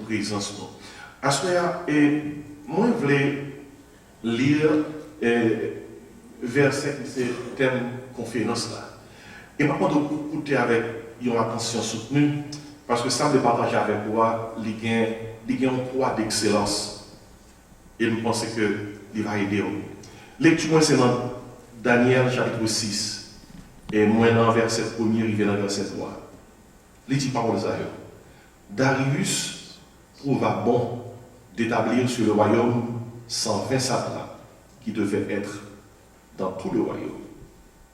présence. À ce moment-là, moi, je voulais lire verset qui c'est thème conférence là. Et par contre, vous écoutez avec une attention soutenue, parce que ça me partage avec moi, il y a un poids d'excellence. Et je pense qu'il va aider. Lecture, c'est dans Daniel chapitre 6, et moi dans verset 1er, il vient dans verset 3. Il dit parole ça. Darius trouva bon d'établir sur le royaume 120 satrapes qui devaient être dans tout le royaume.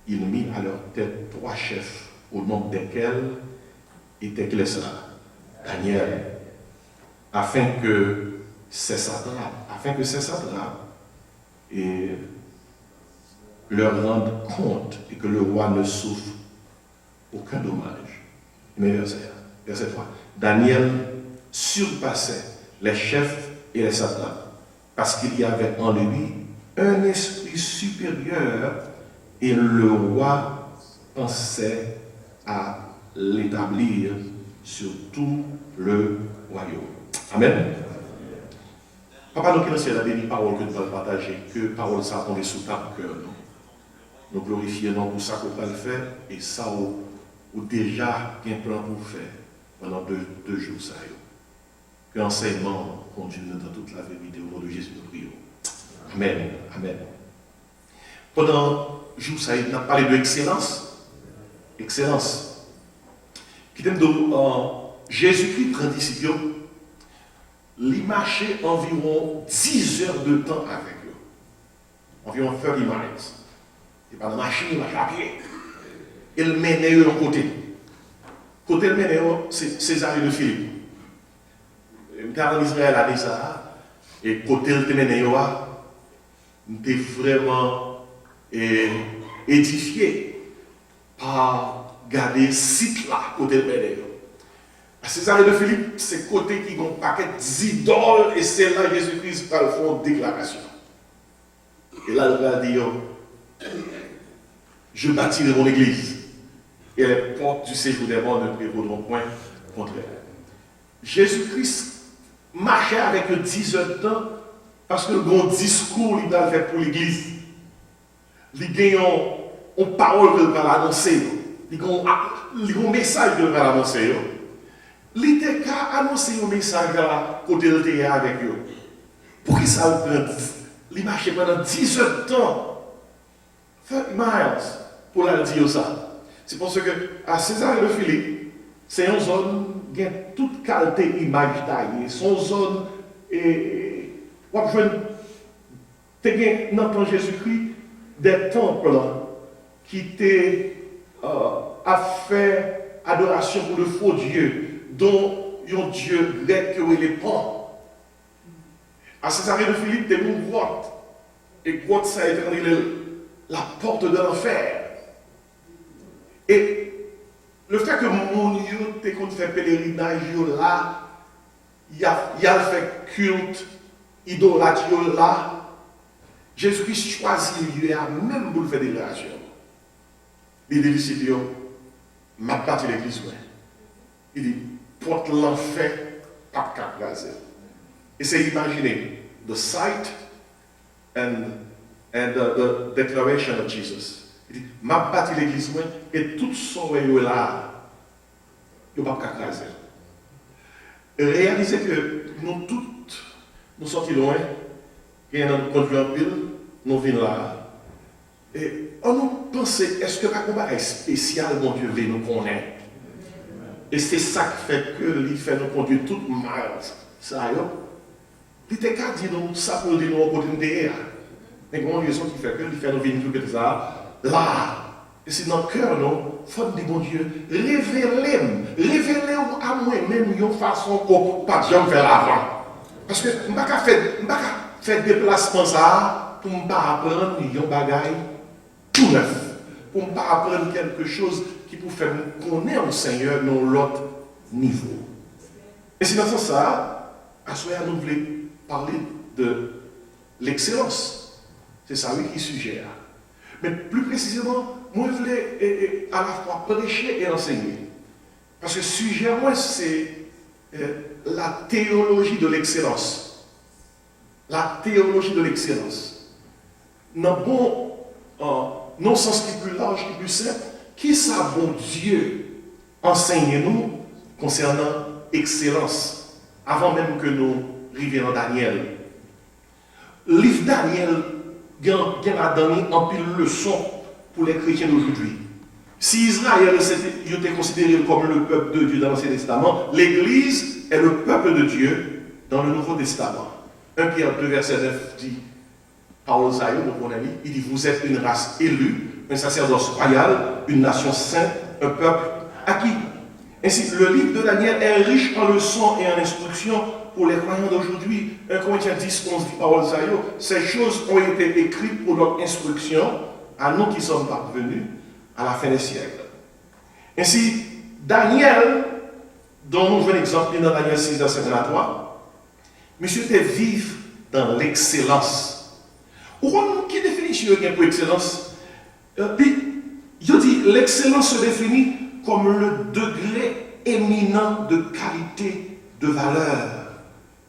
Il mit à leur tête 3 chefs, au nom desquels était cela, Daniel, afin que ces satrapes et leur rendent compte et que le roi ne souffre aucun dommage. Mais verset 3. Daniel surpassait les chefs et les satrapes parce qu'il y avait en lui un esprit supérieur et le roi pensait à l'établir sur tout le royaume. Amen. Papa, nous qui dans le ciel a béni parole que nous allons partager, que parole ça tombe sous ta cœur. Nous glorifions pour ça qu'on va le faire et ça ou déjà un plan pour faire pendant deux jours. Ça, que l'enseignement continue dans toute la vérité au nom de Jésus, nous prions. Amen. Amen. Pendant jour, ça on a parlé de excellence. Excellence. Qui t'aime de Jésus-Christ prend disciple, il marchait environ 10 heures de temps avec eux. Environ 30 minutes. Et pas de machine, il marchait à pied. Il menait eux de côté. Côté le menait c'est César de Philippe. Car en Israël a dit ça. Et côté le menait il était vraiment édifié par garder site là, côté le menait. César de Philippe, c'est côté qui ont un paquet d'idoles et c'est là Jésus-Christ va faire une déclaration. Et là, il va dire, je bâtirai mon église et les portes du séjour des morts ne prévaudront point contre elle. Jésus-Christ marchait avec eux 10 heures de temps parce que le bon discours il a fait pour l'église. Il a une parole qu'il va l'annoncer. Il a un message qu'il va l'annoncer. Il était qu'à annoncer un message à côté de l'intérieur avec eux. Pour qui ça vous prend? Il marchait pendant 10 heures de temps. 30 miles pour leur dire ça. C'est pour ça que à César de Philippe, c'est une zone qui a toute qualité image taillée. C'est une zone où on peut dans Jésus-Christ des temples qui étaient à faire adoration pour le faux Dieu, dont un Dieu grec qui est les pans. À Césarée de Philippe, il y a une grotte. Et grotte, ça a été la porte de l'enfer. Et le fait que mon Dieu t'ait fait pèlerinage là, il y a fait culte, idolâtrie là, Jésus-Christ choisit le lieu même pour le faire des déclarations. Il dit, disciples, m'a battu l'église. Il dit, porte l'enfer, pas de cas. Et c'est imaginer the sight and the declaration of Jesus. Il dit, m'a battu l'église et tout son là, il n'y a pas de cas. Réalisez que nous toutes, nous sortis loin, et nous conduit en pile, nous venons là. Et on nous pensait, est-ce que la combat est spécial, mon Dieu, veut nous connaître? Et c'est ça qui fait que il fait nous conduire toute mal. Ça, il était qu'à dire nous, ça pour dire nous opportunité. Mais il y a une raison qui fait que il fait nous venir tout ça là. Et c'est dans le cœur, non? Il faut dire, mon Dieu, révélez à moi-même une façon qu'on ne pas jamais faire avant. Parce que je ne peux pas faire déplacement ça pour ne pas apprendre un bagage tout neuf. Pour ne pas apprendre quelque chose qui peut faire nous connaître le Seigneur dans l'autre niveau. Et c'est dans ce sens ça, à ce moment nous voulons parler de l'excellence. C'est ça, oui, qui suggère. Mais plus précisément, moi, je voulais à la fois prêcher et enseigner. Parce que sujet, moi, c'est la théologie de l'excellence. La théologie de l'excellence. Dans bon, non sens qui est plus large, qui est plus simple, qui ça bon Dieu enseigne-nous concernant excellence, avant même que nous arrivions dans Daniel. Le livre Daniel a donné un pile de leçons pour les chrétiens d'aujourd'hui. Si Israël était considéré comme le peuple de Dieu dans l'Ancien Testament, l'Église est le peuple de Dieu dans le Nouveau Testament. 1 Pierre 2, verset 9 dit, Paul Zayo, mon ami, il dit, vous êtes une race élue, un sacerdoce royal, une nation sainte, un peuple acquis. Ainsi, le livre de Daniel est riche en leçons et en instructions pour les croyants d'aujourd'hui. 1 Corinthiens 10, 11 dit Paul Zayo, ces choses ont été écrites pour notre instruction, à nous qui sommes parvenus à la fin des siècles. Ainsi, Daniel, dont nous jouons l'exemple dans Daniel 6, verset 23, monsieur était vif dans l'excellence. Qui définit pour excellence? Puis, il dit l'excellence se définit comme le degré éminent de qualité, de valeur,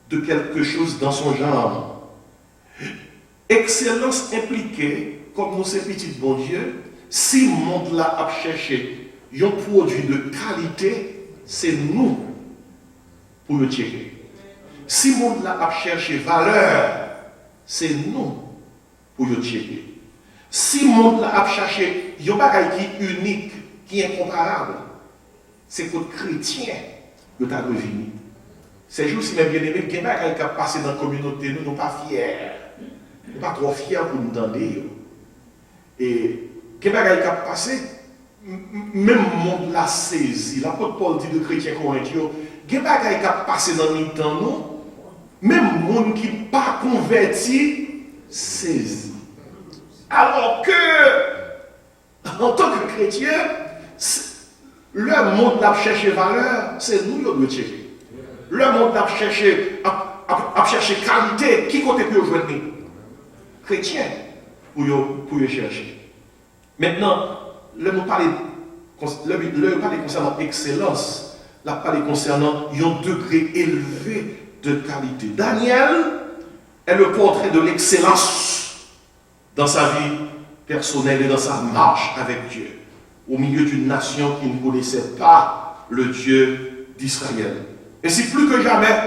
de quelque chose dans son genre. Excellence impliquée, comme nous sommes petits bon Dieu, si le monde là a cherché un produit de qualité, c'est nous pour le checker. Si le monde là a cherché valeur, c'est nous pour le checker. Si le monde là a cherché un bagage qui est unique, qui est incomparable, c'est que le chrétien que tu as devenu. Ces jours-ci, même bien aimé, il y a des bagage qui a passé dans la communauté, nous ne sommes pas fiers. Nous ne sommes pas trop fiers pour nous entendre. Et il y a des bagage qui a passé, même le monde l'a saisi. L'apôtre Paul dit de chrétiens corinthiens, il y a des bagage qui a passé dans le temps, nous, même le monde qui n'est pas converti, saisi. Alors que, en tant que chrétien, le monde a cherché valeur, c'est nous qui devons chercher. Le monde a cherché qualité, qui compte pour jouer chrétien pour y chercher. Maintenant, le mot parler concernant excellence, la parler concernant un degré élevé de qualité. Daniel est le portrait de l'excellence dans sa vie personnelle et dans sa marche avec Dieu, au milieu d'une nation qui ne connaissait pas le Dieu d'Israël. Et si plus que jamais,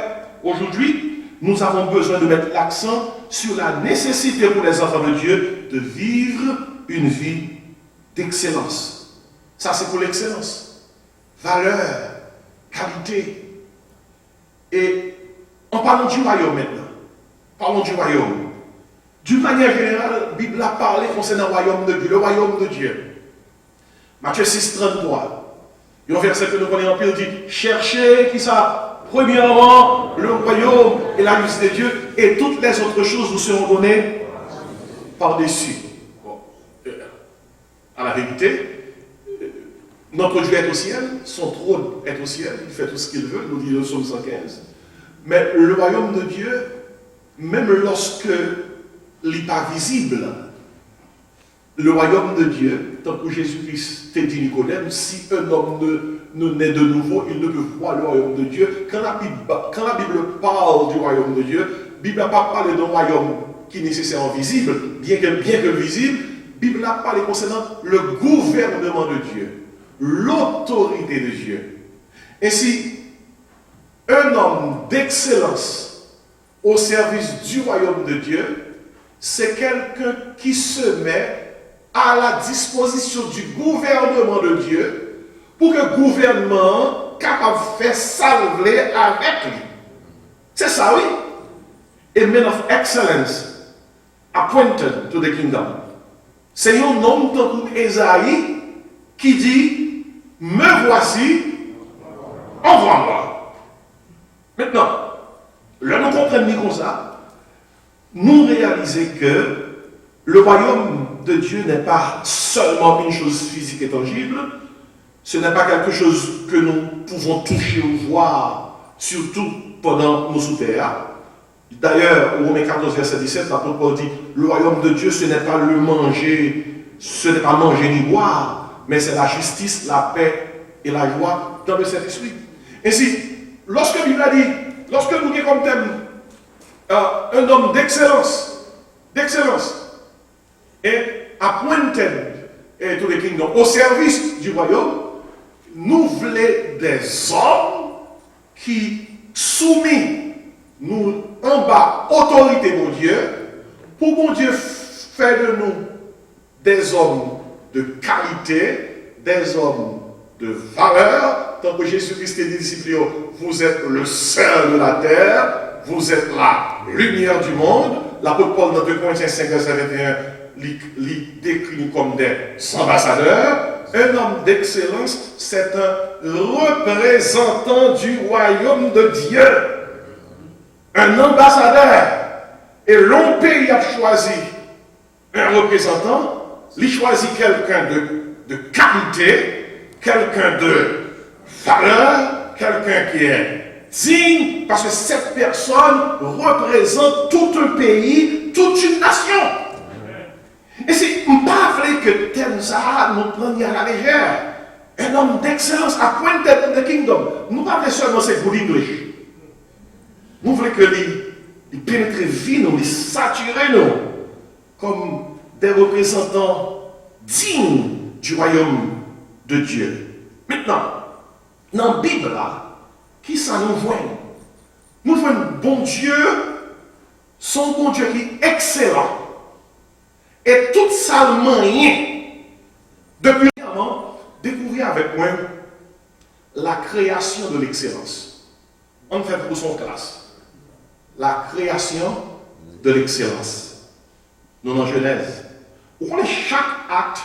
aujourd'hui, nous avons besoin de mettre l'accent sur la nécessité pour les enfants de Dieu de vivre une vie d'excellence. Ça, c'est pour l'excellence. Valeur, qualité. Et en parlant du royaume maintenant, parlons du royaume. D'une manière générale, la Bible a parlé concernant le royaume de Dieu, le royaume de Dieu. Matthieu 6, 33. Il y a un verset que nous connaissons en pile, dit cherchez qui ça? Premièrement, le royaume et la justice de Dieu, et toutes les autres choses vous seront données par-dessus. Bon. À la vérité, notre Dieu est au ciel, son trône est au ciel, il fait tout ce qu'il veut, nous dit le psaume 115. Mais le royaume de Dieu, même lorsque il n'est pas visible, le royaume de Dieu, tant que Jésus-Christ t'a dit Nicodème, si un homme ne naît de nouveau, il ne peut voir le royaume de Dieu. Quand la Bible parle du royaume de Dieu, la Bible n'a pas parlé d'un royaume qui est nécessairement visible, bien que visible, la Bible a parlé concernant le gouvernement de Dieu, l'autorité de Dieu. Ainsi, un homme d'excellence au service du royaume de Dieu, c'est quelqu'un qui se met à la disposition du gouvernement de Dieu pour que le gouvernement capable de faire salver avec lui. C'est ça, oui. A man of excellence appointed to the kingdom. C'est un homme comme Esaïe qui dit me voici, envoie-moi. Maintenant, là nous comprenons comme ça, nous réalisons que le royaume de Dieu n'est pas seulement une chose physique et tangible, ce n'est pas quelque chose que nous pouvons toucher ou voir, surtout pendant nos souterrains. D'ailleurs, au Romains 14, verset 17, l'apôtre Paul dit, le royaume de Dieu, ce n'est pas le manger, ce n'est pas manger ni boire, mais c'est la justice, la paix et la joie dans le Saint-Esprit. Ainsi, lorsque la Bible a dit, lorsque nous avons comme thème un homme d'excellence, et appointed to the kingdom, au service du royaume, nous voulons des hommes qui soumis nous en bas autorité mon Dieu, pour mon Dieu faire de nous des hommes de qualité, des hommes de valeur, tant que Jésus-Christ dit disciples, vous êtes le sel de la terre, vous êtes la lumière du monde. L'apôtre Paul dans 2 Corinthiens 5, verset 21, il décrit comme des ambassadeurs. Un homme d'excellence, c'est un représentant du royaume de Dieu. Un ambassadeur. Et l'on pays a choisi un représentant, il choisit quelqu'un de qualité, quelqu'un de valeur, quelqu'un qui est digne, parce que cette personne représente tout un pays, toute une nation. Et c'est pas vrai que Tenza nous prenne à la légère. Un homme d'excellence, appointed in the kingdom. Nous ne parlons pas seulement c'est good English. Nous voulons que les pénétrer vie, nous, les saturer nous, comme des représentants dignes du royaume de Dieu. Maintenant, dans la Bible, là, qui ça nous voit? Nous voyons un bon Dieu, son bon Dieu qui est excellent. Et tout ça, moyen, depuis récemment, découvrir avec moi la création de l'excellence. On fait pour son classe. La création de l'excellence. Nous, en Genèse, où on est chaque acte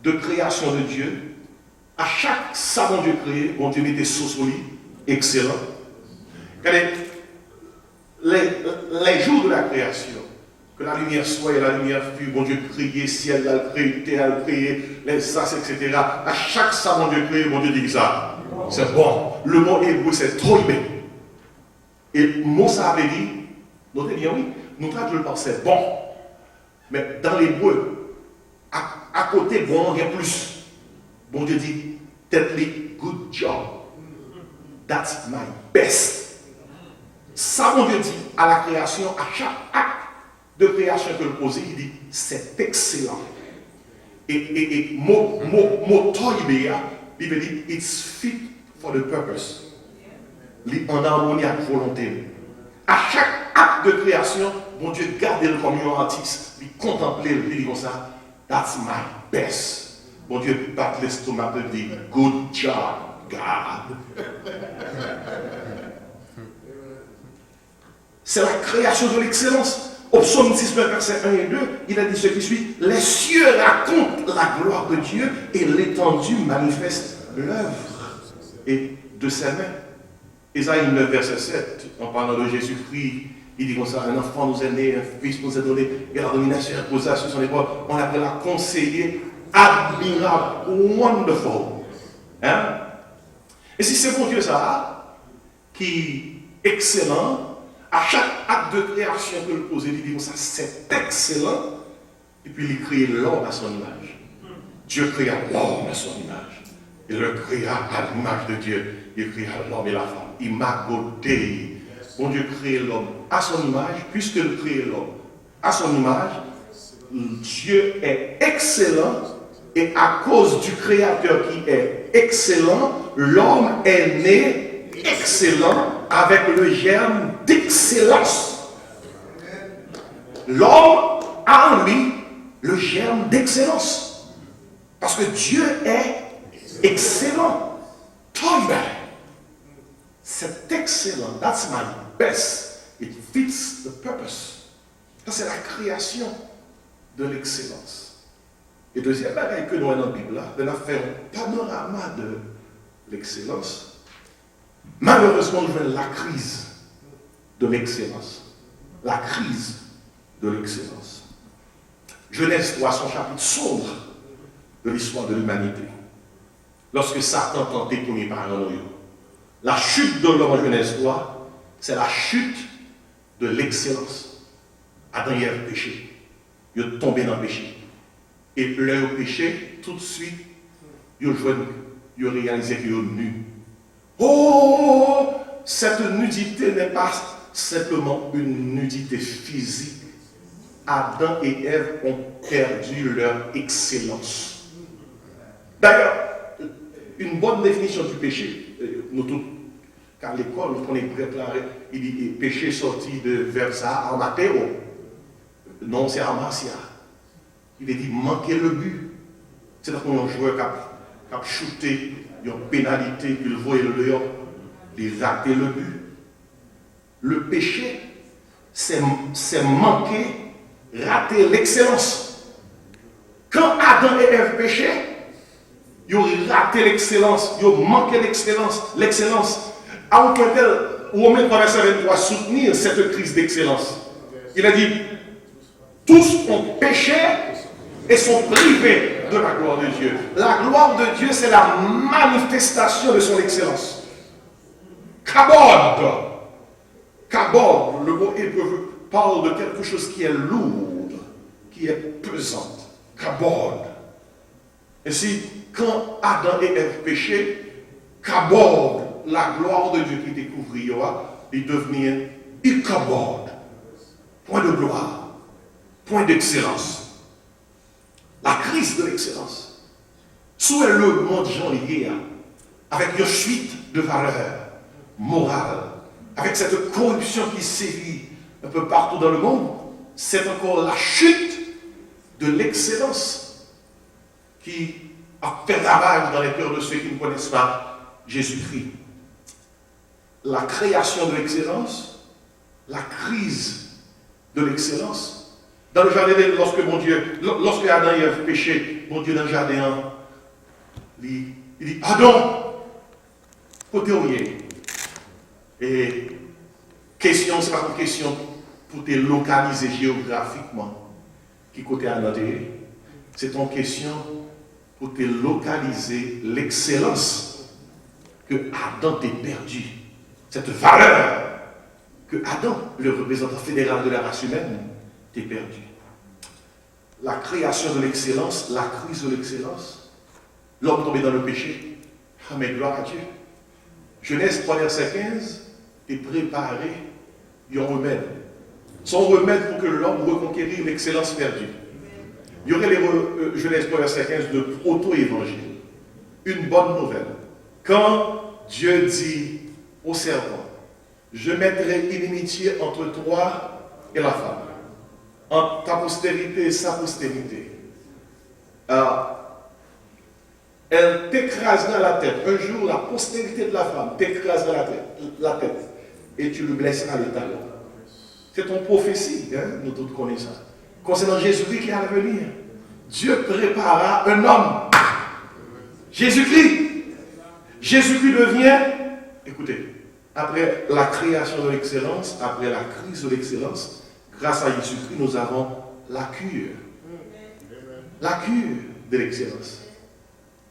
de création de Dieu, à chaque savon Dieu créé, on Dieu mettait sous lui, excellent. Regardez, les jours de la création, que la lumière soit et la lumière fut, bon Dieu créé, ciel, la créé, terre, créé, les as, etc. À chaque savon Dieu créé, bon Dieu dit ça. C'est bon. Le mot hébreu, c'est toibé. Et le mot ça avait dit, notez bien, oui, nous traduisons par c'est bon. Mais dans l'hébreu, à côté, bon, il y a plus. Bon Dieu dit, tête-li, good job. That's my best. Ça, bon Dieu dit à la création, à chaque acte de création que le posait, il dit, c'est excellent. Et mot toibéa, il veut dire, it's fit for the purpose. En harmonie avec volonté. À chaque acte de création, bon Dieu garde le comme un artiste, il contemple, il dit comme ça, that's my best. Bon Dieu bat l'estomac et dit, good job, God. C'est la création de l'excellence. Au psaume 6, verset 1 et 2, il a dit ce qui suit, les cieux racontent la gloire de Dieu et l'étendue manifeste l'œuvre et de ses mains. Isaïe 9, verset 7, en parlant de Jésus-Christ, il dit comme ça, un enfant nous est né, un fils nous est donné, et la domination est posée sur son épaule. On l'appelle la conseiller admirable, wonderful. Hein? Et si c'est bon Dieu ça, qui est excellent, à chaque acte de création que le posé, il dit comme ça, c'est excellent, et puis il crée l'homme à son image. Dieu créa l'homme à son image. Il le créa à l'image de Dieu. Il créa l'homme et la femme. Imago Dei. Bon Dieu crée l'homme à son image, puisqu'il crée l'homme à son image, Dieu est excellent, et à cause du Créateur qui est excellent, l'homme est né excellent avec le germe d'excellence. L'homme a en lui le germe d'excellence. Parce que Dieu est excellent. Toiber. C'est excellent. That's my best. It fits the purpose. Ça, c'est la création de l'excellence. Et deuxième bagaille que nous avons dans la Bible, de la faire un panorama de l'excellence. Malheureusement, nous avons la crise de l'excellence. La crise de l'excellence. Genèse 3, son chapitre sombre de l'histoire de l'humanité. Lorsque Satan tentait de détourner par un noyau. La chute de l'homme en Genèse 3, c'est la chute de l'excellence. Adam et Ève péché. Ils sont tombés dans le péché. Et leur péché, tout de suite, ils ont réalisé qu'ils sont nus. Oh, cette nudité n'est pas simplement une nudité physique. Adam et Ève ont perdu leur excellence. D'ailleurs, une bonne définition du péché, nous tous, car l'école, on est préparé, il dit péché sorti de Versa en Matteo. Non, c'est en Marcia. Il est dit manquer le but. C'est là qu'on a un joueur qui a shooté, il y a une pénalité, il voit le dehors, il a raté le but. Le péché, c'est manquer, rater l'excellence. Quand Adam et Ève péchaient, ils ont raté l'excellence, ils ont manqué l'excellence. À un point tel, Romains 3, verset 23 soutenir cette crise d'excellence. Il a dit, tous ont péché et sont privés de la gloire de Dieu. La gloire de Dieu, c'est la manifestation de son excellence. Kabod. Kabod, le mot hébreu, parle de quelque chose qui est lourde, qui est pesante. Kabod. Ainsi, quand Adam et Ève péchaient, Kabod, la gloire de Dieu qui découvrit, il devenait Ikabod, point de gloire, point d'excellence. La crise de l'excellence. Sous le monde Jean lié avec une suite de valeurs morales, avec cette corruption qui sévit un peu partout dans le monde, c'est encore la chute de l'excellence qui a fait ravage dans les cœurs de ceux qui ne connaissent pas Jésus-Christ. La création de l'excellence, la crise de l'excellence. Dans le jardin, lorsque Adam et Ève péché, mon Dieu dans le jardin, il dit Adam, côté où il est. Et question, c'est pas une question pour te localiser géographiquement qui côté Adam est. C'est une question pour te localiser l'excellence que Adam t'a perdu. Cette valeur que Adam, le représentant fédéral de la race humaine, t'a perdu. La création de l'excellence, la crise de l'excellence, l'homme tombé dans le péché. Ah, mais gloire à Dieu. Genèse 3, verset 15, est préparé un remède. Son remède pour que l'homme reconquérisse l'excellence perdue. Il y aurait les Genèse 3, verset 15 de proto-évangile. Une bonne nouvelle. Quand Dieu dit au serpent, je mettrai inimitié entre toi et la femme, entre ta postérité et sa postérité. Elle t'écrasera la tête. Un jour, la postérité de la femme t'écrasera la tête et tu le blesseras le talon. C'est une prophétie, hein? Nous tous connaissons ça. Concernant Jésus-Christ qui allait venir, Dieu prépara un homme. Jésus-Christ. Jésus-Christ devient, écoutez, après la création de l'excellence, après la crise de l'excellence, grâce à Jésus-Christ, nous avons la cure. La cure de l'excellence.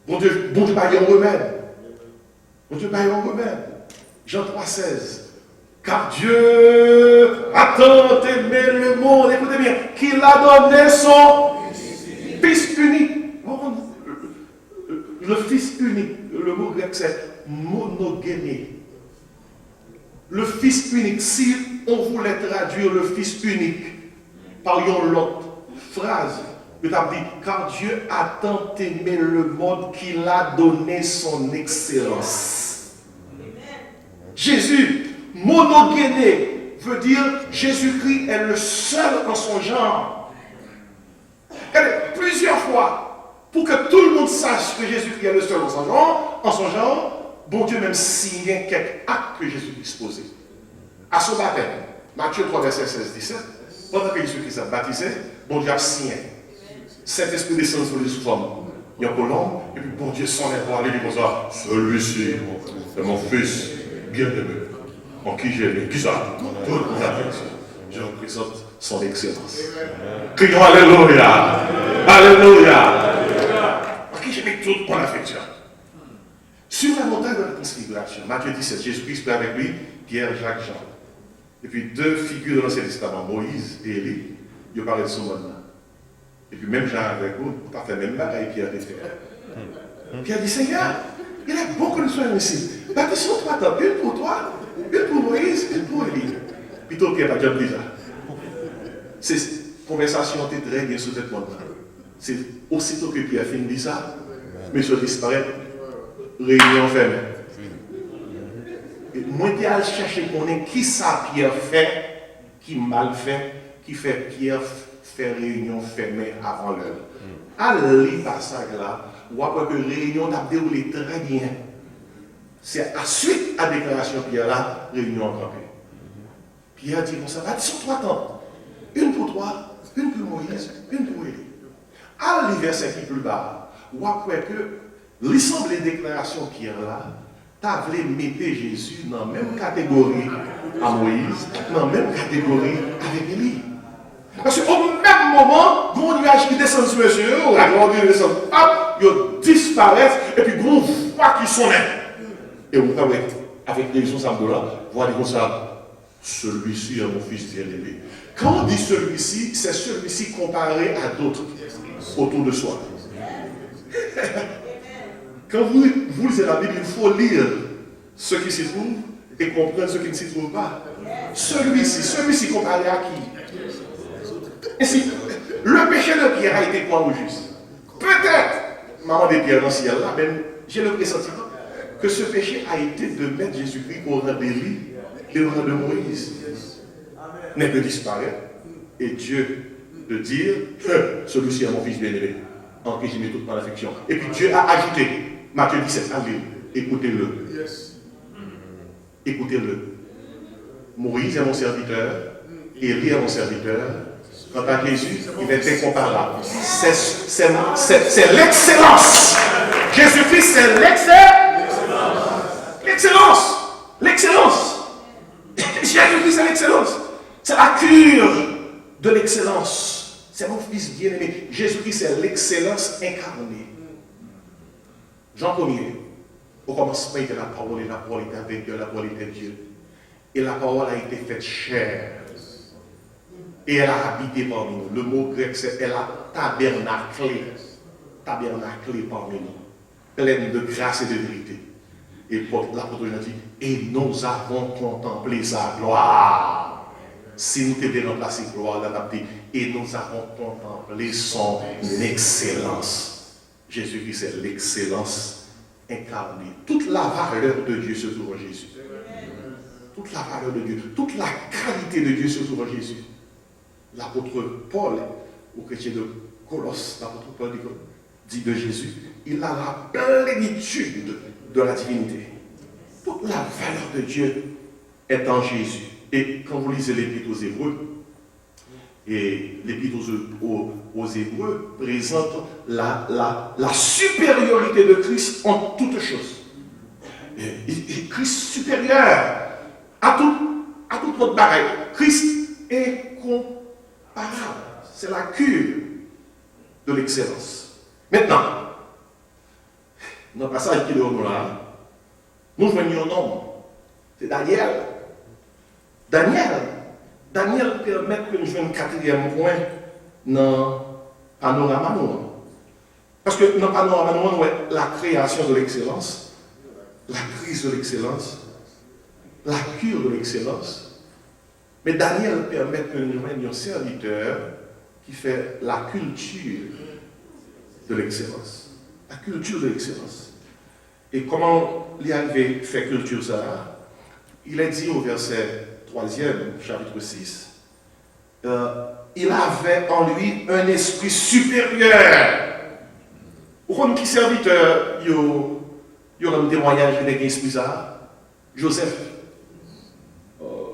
Bon Dieu, pas y un remède. Bon Dieu, pas y un remède. Jean 3, 16. Car Dieu a tant aimé le monde, écoutez bien, qu'il a donné son Fils unique. Le Fils unique, le mot grec c'est monogéné. Le Fils unique, si on voulait traduire le Fils unique par une autre phrase, il a dit, car Dieu a tant aimé le monde qu'il a donné son excellence. Jésus, monogéné, veut dire Jésus-Christ est le seul en son genre. Plusieurs fois, pour que tout le monde sache que Jésus-Christ est le seul en son genre, bon Dieu même signait quelques actes que Jésus-Christ posait. À son baptême, Matthieu 3, verset 16-17, pendant que Jésus-Christ s'est baptisé, bon Dieu a signé. Saint-Esprit descend sur les formes. Il y a un colombe, et puis bon Dieu s'en est parlé, il dit comme ça, celui-ci est mon fils bien-aimé, en qui j'ai mis. Qui ça? Toute mon affection. Je représente son excellence. Crions Alléluia! Alléluia! En qui j'ai mis toute mon affection. Sur la montagne de la transfiguration, Matthieu 17, Jésus-Christ prit avec lui Pierre, Jacques, Jean. Et puis deux figures de l'Ancien Testament, Moïse et Élie, ils parlaient de ce monde-là. Et puis même Jean avec vous, pas fait même bagaille, Pierre était. Pierre dit, Seigneur, il est beaucoup de soins ici. Baptiste, attends, une pour toi, une pour Moïse, une pour Élie. Plutôt Pierre, pas déjà. Cette conversation était très bien sous cette montre. C'est aussitôt que Pierre finit ça, monsieur disparaît, réunion fermée. Et moi, je vais chercher qu'on ait qui ça Pierre fait, qui mal fait, qui fait Pierre faire réunion fermée avant l'heure. À lire passage là, on voit que la réunion a déroulé très bien. C'est à suite à la déclaration Pierre là, réunion en campé. Pierre dit, bon, ça va, sur 3 temps. Une pour toi, une pour Moïse, une pour Élie. À l'verset qui est plus bas, on voit que l'ensemble des déclarations Pierre là, t'as voulu mettre Jésus dans la même catégorie à Moïse, dans la même catégorie avec Élie. Parce qu'au même moment, gros nuage qui descend sur monsieur, la grande descend, hop, ils disparaissent, et puis gros voix qui sonne. Et vous savez, avec l'élection Sambola, vous voyez comme ça, celui-ci est mon fils bien-aimé. Quand on dit celui-ci, c'est celui-ci comparé à d'autres autour de soi. Quand vous lisez la Bible, il faut lire ce qui s'y trouve et comprendre ce qui ne s'y trouve pas. Celui-ci comparé à qui? Ainsi, le péché de Pierre a été quoi au juste? Peut-être, maman de Pierre dans ce ciel-là, même j'ai le pressentiment que ce péché a été de mettre Jésus-Christ au rang d'Élie et au rang de Moïse. N'est que disparaître et Dieu de dire celui-ci est mon fils bien-aimé, en qui j'ai mis toute mon affection. Et puis Dieu a ajouté, Matthieu 17, allez, écoutez-le. Écoutez-le. Moïse est mon serviteur, Élie est mon serviteur. Quant à Jésus, il est incomparable. C'est l'excellence. Jésus-Christ, c'est l'excellence. L'excellence. Jésus-Christ, c'est l'excellence. C'est la cure de l'excellence. C'est mon fils bien-aimé. Jésus-Christ, c'est l'excellence incarnée. Jean 1er, au commencement, il était la parole, et la parole était avec Dieu, la parole était Dieu. Et la parole a été faite chair. Et elle a habité parmi nous. Le mot grec, c'est elle a tabernaclé. Tabernaclé parmi nous. Pleine de grâce et de vérité. Et l'apôtre Jean dit, et nous avons contemplé sa gloire. Si nous t'étions remplacé gloire, l'adapté, et nous avons contemplé son excellence. Jésus-Christ, c'est l'excellence incarnée. Toute la valeur de Dieu se trouve en Jésus. Toute la valeur de Dieu, toute la qualité de Dieu se trouve en Jésus. L'apôtre Paul, au chrétien de Colosse, l'apôtre Paul dit de Jésus, il a la plénitude de la divinité. Toute la valeur de Dieu est en Jésus. Et quand vous lisez l'Épître aux Hébreux, et l'Épître aux Hébreux présente la supériorité de Christ en toutes choses. Et Christ supérieur à toute notre bagaille. Christ est comparable. C'est la cure de l'excellence. Maintenant, dans le passage qui est devant là, nous joignons un homme. C'est Daniel. Daniel permet que nous jouions un quatrième point dans le panorama. Parce que dans le panorama, nous avons la création de l'excellence, la crise de l'excellence, la cure de l'excellence. Mais Daniel permet que nous joignions un serviteur qui fait la culture de l'excellence. La culture de l'excellence. Et comment il arrive à faire culture ça? Il est dit au verset 3e, chapitre 6, il avait en lui un esprit supérieur. Pourquoi qui serviteur, il y a un témoignage de l'esprit ça? Joseph,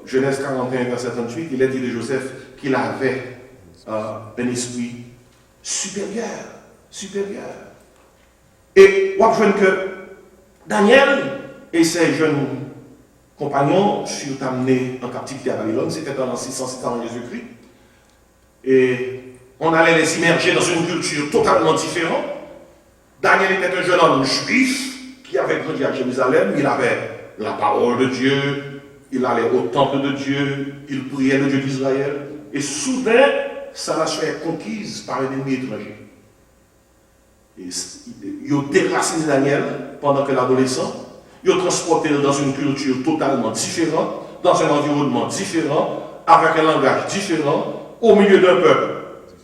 Genèse 41, verset 38, il est dit de Joseph qu'il avait un esprit supérieur. Et on voit que Daniel et ses jeunes compagnons furent amenés en captivité à Babylone, c'était en 607 avant Jésus-Christ. Et on allait les immerger dans une culture totalement différente. Daniel était un jeune homme juif qui avait grandi à Jérusalem, il avait la parole de Dieu, il allait au temple de Dieu, il priait le Dieu d'Israël. Et soudain, sa nation est conquise par un ennemi étranger. Et il a déraciné Daniel pendant que l'adolescent, ils ont transporté dans une culture totalement différente, dans un environnement différent, avec un langage différent, au milieu d'un peuple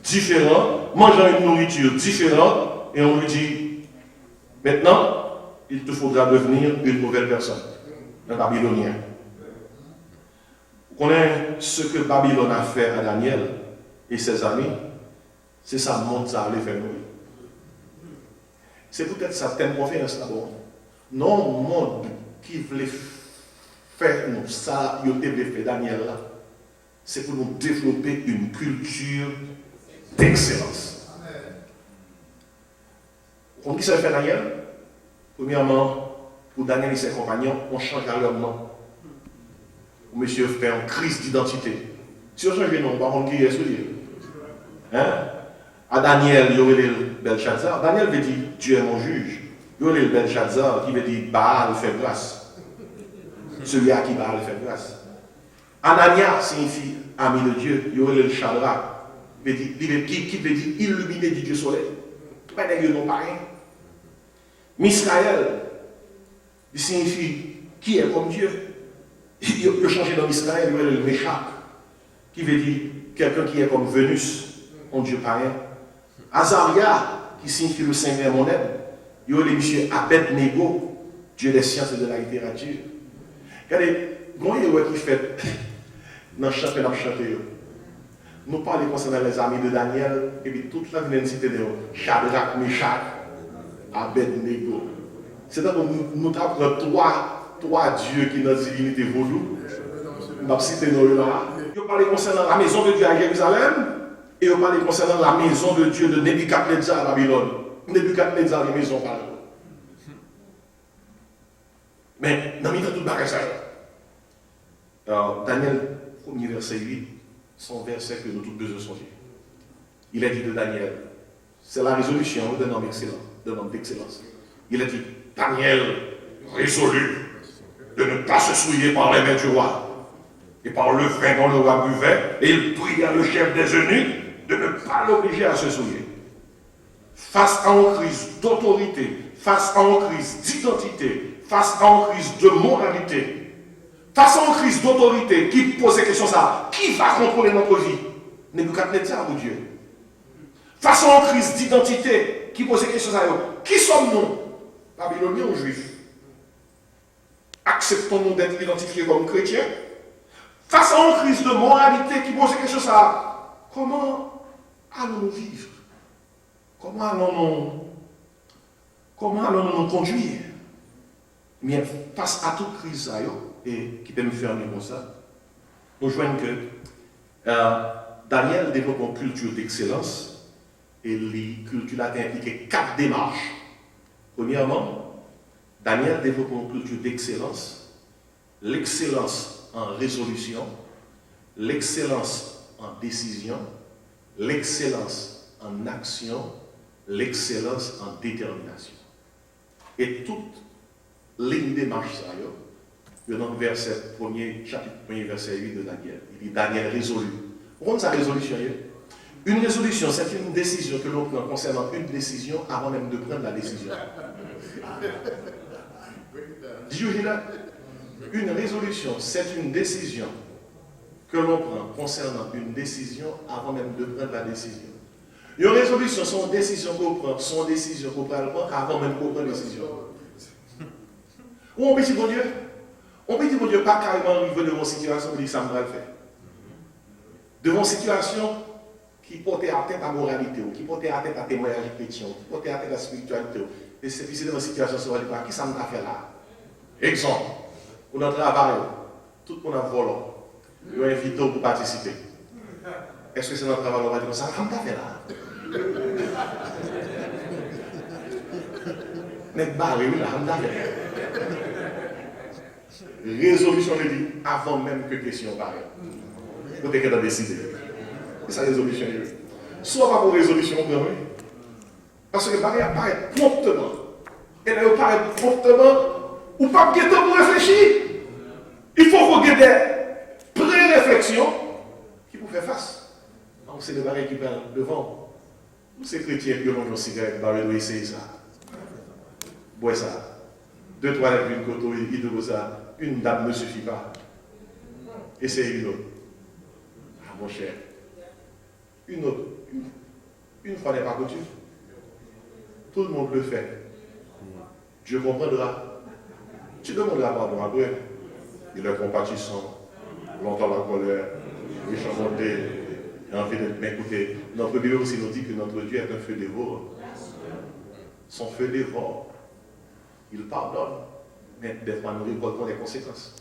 différent, mangeant une nourriture différente, et on lui dit, maintenant, il te faudra devenir une nouvelle personne, un Babylonien. Vous connaissez ce que Babylone a fait à Daniel et ses amis? C'est ça, monde, ça allait faire nous. C'est peut-être ça, thème conférence là-bas. Non, monde qui voulait faire nous, ça, il voulait faire Daniel là, c'est pour nous développer une culture d'excellence. On dit ça fait Daniel? Premièrement, pour Daniel et ses compagnons, on change leur nom. Monsieur fait une crise d'identité. Si on change le nom, par contre, qui est ce dire? Hein? À Daniel, il y aurait le Belshazzar. Daniel veut dire Dieu est mon juge. Il y aurait le Belshazzar qui veut dire Baal fait grâce. Celui à qui Baal fait grâce. Anania signifie ami de Dieu. Il y aurait le Shadrach qui veut dire illuminé du Dieu soleil. Tout le monde n'a pas rien. Misraël, il signifie qui est comme Dieu. Il a changé dans Misraël, il y aurait le Meshach qui veut dire quelqu'un qui est comme Vénus, un Dieu païen. Azaria, qui signifie le Seigneur mon aide. Il y a le monsieur Abed-Nego, Dieu des sciences et de la littérature. Regardez, comment il y a qui fait dans le chant que nous avons chanté. Nous parlons concernant les amis de Daniel, et puis toute la cité de Shadrach, Meshach, Abed-Nego. C'est-à-dire que nous avons trois dieux qui sont dans la divinité vaudou. Nous avons cité nos là. Il parle concernant la maison de Dieu à Jérusalem. Et on parle concernant la maison de Dieu de Nebuchadnezzar à Babylone. Nebuchadnezzar, les maisons par là. Mais, dans le milieu de tout le bagage, Daniel, 1er verset 8, son verset que nous tous besoin songer. Il a dit de Daniel, c'est la résolution d'un homme excellent, d'un homme d'excellence. Il a dit, Daniel résolu de ne pas se souiller par les mains du roi et par le vin dont le roi buvait, et il pria le chef des eunuques de ne pas l'obliger à se souiller. Face à une crise d'autorité, face à une crise d'identité, face à une crise de moralité, face à une crise d'autorité qui pose la question ça, qui va contrôler notre vie? Nebuchadnezzar ou Dieu? Face à une crise d'identité qui pose la question ça, qui sommes-nous? Babyloniens ou Juifs? Acceptons-nous d'être identifiés comme chrétiens? Face à une crise de moralité qui pose la question ça, comment allons-nous vivre? Comment allons-nous nous conduire? Mais face à toute crise, et qui peut me faire comme ça, nous voyons que Daniel développe une culture d'excellence et la culture a impliqué 4 démarches. Premièrement, Daniel développe une culture d'excellence, l'excellence en résolution, l'excellence en décision, l'excellence en action, l'excellence en détermination. Et toute ligne de marche, ça, dans le verset 1er, chapitre 1er, verset 8 de Daniel. Il dit Daniel résolu. Vous comprenez sa résolution? Une résolution, c'est une décision que l'on prend concernant une décision avant même de prendre la décision. Une résolution, c'est une décision que l'on prend concernant une décision avant même de prendre la décision. Une résolution, c'est une décision qu'on prend, son décision qu'on prend avant même qu'on prenne la décision. Ou on peut dire, bon Dieu, on peut dire, bon Dieu, pas carrément arriver devant une situation où ça me va le faire. Devant une situation qui porte atteinte à la moralité, qui porte atteinte à la témoignage chrétien, qui porte atteinte à la spiritualité. Et c'est devant une situation où on va dire, qui ça me va faire là? Exemple, on a travaillé, tout le monde a volé. Ils ont invité pour participer. Est-ce que c'est notre travail? On va dire, ça me va faire là? Mais barré, oui, là, on va faire. Résolution, je dis, avant même que question barrée. Vous avez qu'à décider. C'est ça, résolution. Soit pas pour résolution, parce que barré apparaît promptement. Et là, il apparaît promptement, ou pas de temps pour réfléchir. Il faut qu'on ait des pré-réflexions qui vous fait face. Donc, c'est le barré qui parle devant. Tous ces chrétiens qui ont mangé une cigarette, barré doit essayer ça. Bois ça. 2, 3 lettres d'une côte, il dit ça, une dame ne suffit pas. Essayez une autre. Ah, mon cher. Une autre. Une fois n'est pas coutume. Tout le monde le fait. Dieu comprendra. Tu demanderas pardon après. Il est compatissant. Longtemps la colère. Méchant monté. Envie de m'écouter. Notre Bible aussi nous dit que notre Dieu est un feu dévoreur. Son feu dévore. Il pardonne. Mais des fois, nous récoltons les conséquences.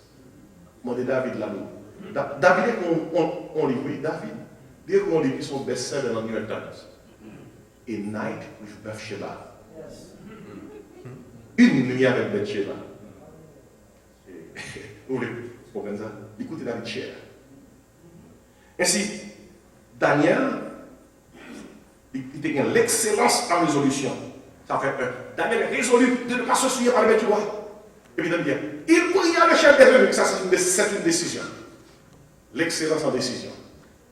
Demandez David là-haut. David, on lit, oui, David. Dès qu'on lit son best-seller dans New York Times. A Night with Bathsheba. Une nuit avec Bathsheba. Vous voulez comprendre ça? Écoutez David cher. Ainsi, Daniel, il était l'excellence en résolution. Ça fait peur. Daniel est résolu de ne pas se souiller par les bêtes du roi. Et puis, bien, il pria le chef des eunuques. Ça, c'est une décision. L'excellence en décision.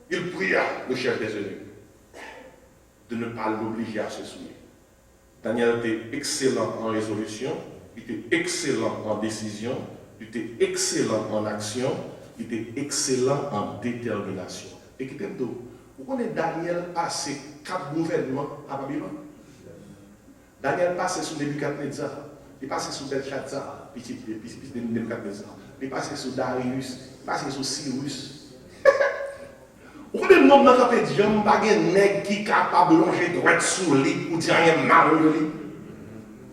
Il pria le chef des eunuques de ne pas l'obliger à se souiller. Daniel était excellent en résolution, il était excellent en décision, il était excellent en action, il était excellent en détermination. Et qui t'aime tout. Vous connaissez Daniel passé 4 gouvernements à Babylone? Daniel passé sous Nebuchadnezzar, il passé sous Belshazzar, petit Nebuchadnezzar, il passé sous Darius, il passé sous Cyrus. Vous avez le nom de notre pays, je ne sais pas un nègre qui est capable de longer droit sous lui ou dire rien mal de lui.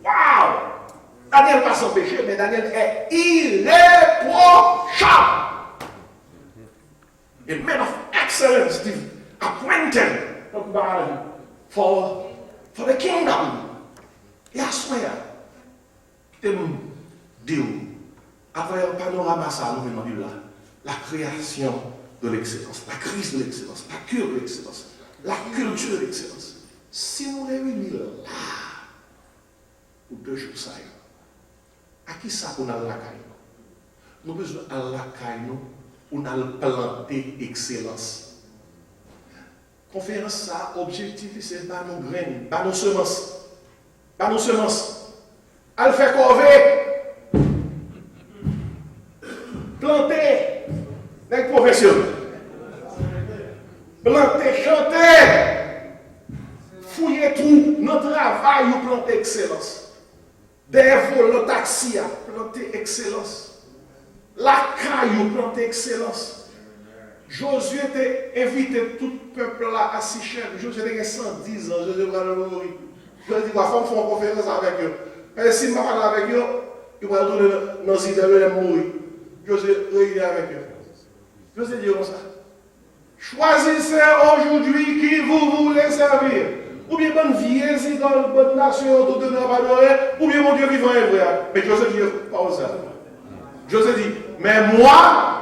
Waouh! Daniel pas sans péché, mais Daniel est irréprochable. A man of excellence, appointed for the kingdom. Et à ce moment-là, je te dis, après le panorama, ça nous demande là, la création de l'excellence, la crise de l'excellence, la cure de l'excellence, la culture de l'excellence. Si nous réunissons là, pour 2 jours, ça à qui ça qu'on a la caille? Nous avons besoin de la caille, on a planté excellence. Conférence, ça, objectif, c'est pas nos graines, pas nos semences. Pas nos semences. Elle fait corvée. Planter. Avec profession. Planter, chanter. Fouiller tout. Notre travail, nous planter excellence. Des vols, le taxi, planter excellence. La caille, nous planter excellence. Josué t'a invité tout le peuple là à Sichem. Josué a 110 ans. Josué va le mourir. Je dis, il faut faire une conférence avec eux. Mais si je parle avec eux, ils vont retourner dans les idées de mourir. Je suis réuni avec eux. Je sais dire comme ça. Choisissez aujourd'hui qui vous voulez servir. Ou bien bonne vieille, dans la bonne nation, tout de nous adorer, ou bien mon Dieu vivant et vrai. Mais je sais dire, pas ça. Je sais dire, mais moi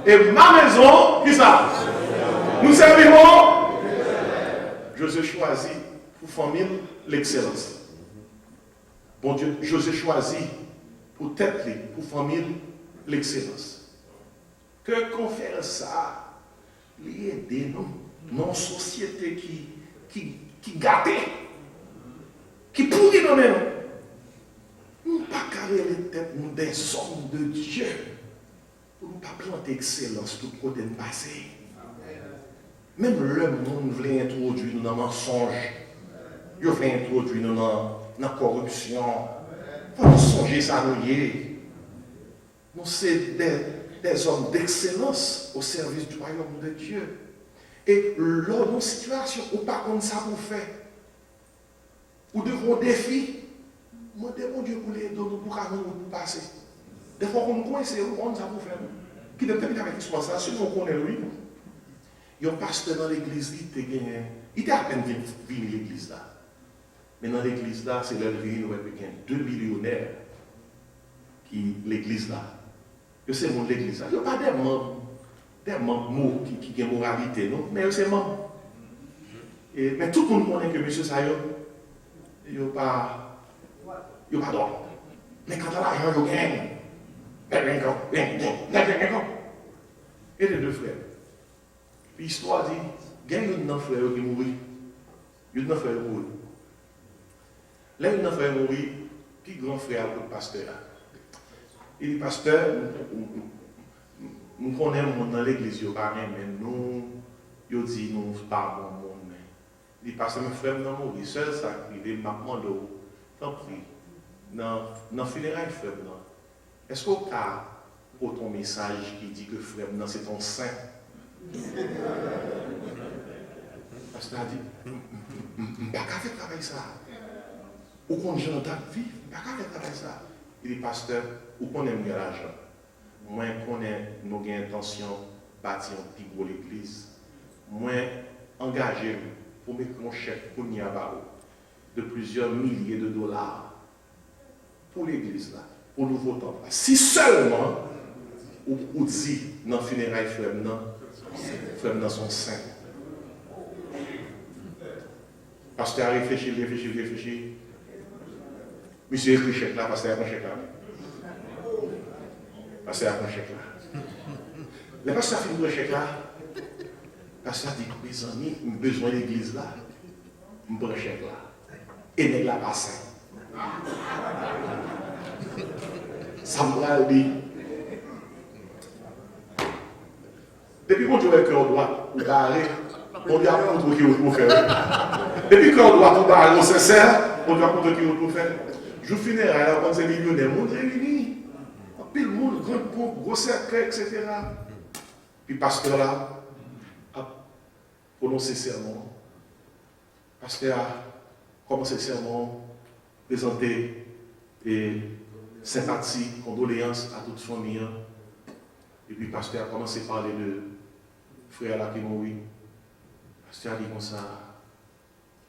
et ma maison, qui ça? Nous servirons. Je suis choisi pour famille l'excellence. Bon Dieu, José choisi pour tête, pour famille l'excellence. Que qu'on fait ça, l'aider nous, dans une société qui gâte, qui pourrit nous même. Nous ne pouvons pas carrer les têtes nous des hommes de Dieu pour ne pas planter excellence tout côté de passé. Même le monde voulait introduire nous dans le mensonge. Il veut introduire nous dans la corruption. Il faut songer ça nous y. Nous sommes des hommes d'excellence au service du royaume de Dieu. Et lors de nos situations, ou pas comme ça pour faire, ou devant défi, moi demande Dieu pour les donner pour passer. Des fois, on coince, on ça pour faire. Qui devait avec l'expérience, si on connaît lui. Il y a un pasteur dans l'église, il était à peine venu l'église là. Mais dans l'église là, c'est là qu'il y a 2 millionnaires qui l'église là. C'est mon l'église là. Il n'y a pas des membres qui ont moralité, non? Mais c'est membres. Mais tout le monde connaît que M. Sayo, il n'y a pas d'ordre. Mais quand l'argent, il gagne. Et les 2 frères. Puis l'histoire dit, il y a une frère qui mourit. Il y a une frère qui mourit. Là, une frère mourit, qui grand frère pour le pasteur. Il dit, pasteur, nous connaissons dans l'église, mais nous, il dit, nous, pas bon monde. Il dit, pasteur, mes frères, non, il seul ça, il est maintenant de haut. Tant pis, dans le funérail, frère, est-ce qu'au cas où ton message qui dit que frère, c'est ton saint? Pasteur a dit, je ne peux pas faire travail ça. Ou qu'on j'entends vivre, je ne peux pas faire travail ça. Il dit, pasteur, ou qu'on aime l'argent. Moi, qu'on ait nos intentions de bâtir un petit gros l'église. Moi, engagé pour mettre un chèque pour n'y avoir de plusieurs milliers de dollars pour l'église là, pour nouveau temple. Si seulement, ou dit dans le funérail frère, dans son sein. Pasteur a réfléchi. Monsieur écrit chèque là, pasteur a pris chèque là. Pasteur a pris chèque là. Le pasteur a fini le chèque là. Pasteur a dit, mes amis, j'ai besoin de l'église là. Je prends chèque là. Et n'est la passe. Ça me dit. Depuis qu'on joue avec cœur droit, on garde, on doit montrer qui on peut faire. Depuis qu'on doit tout barrer au sincère, on doit montrer qui on peut faire. Je finis à quand c'est millionnaire, monde réuni. Puis le monde, gros cercueil, etc. Puis pasteur là a prononcé serment. Pasteur a commencé serment, présenté et sympathie, condoléances à toute famille. Et puis pasteur a commencé à parler de frère là qui mourit. Pasteur a dit comme ça.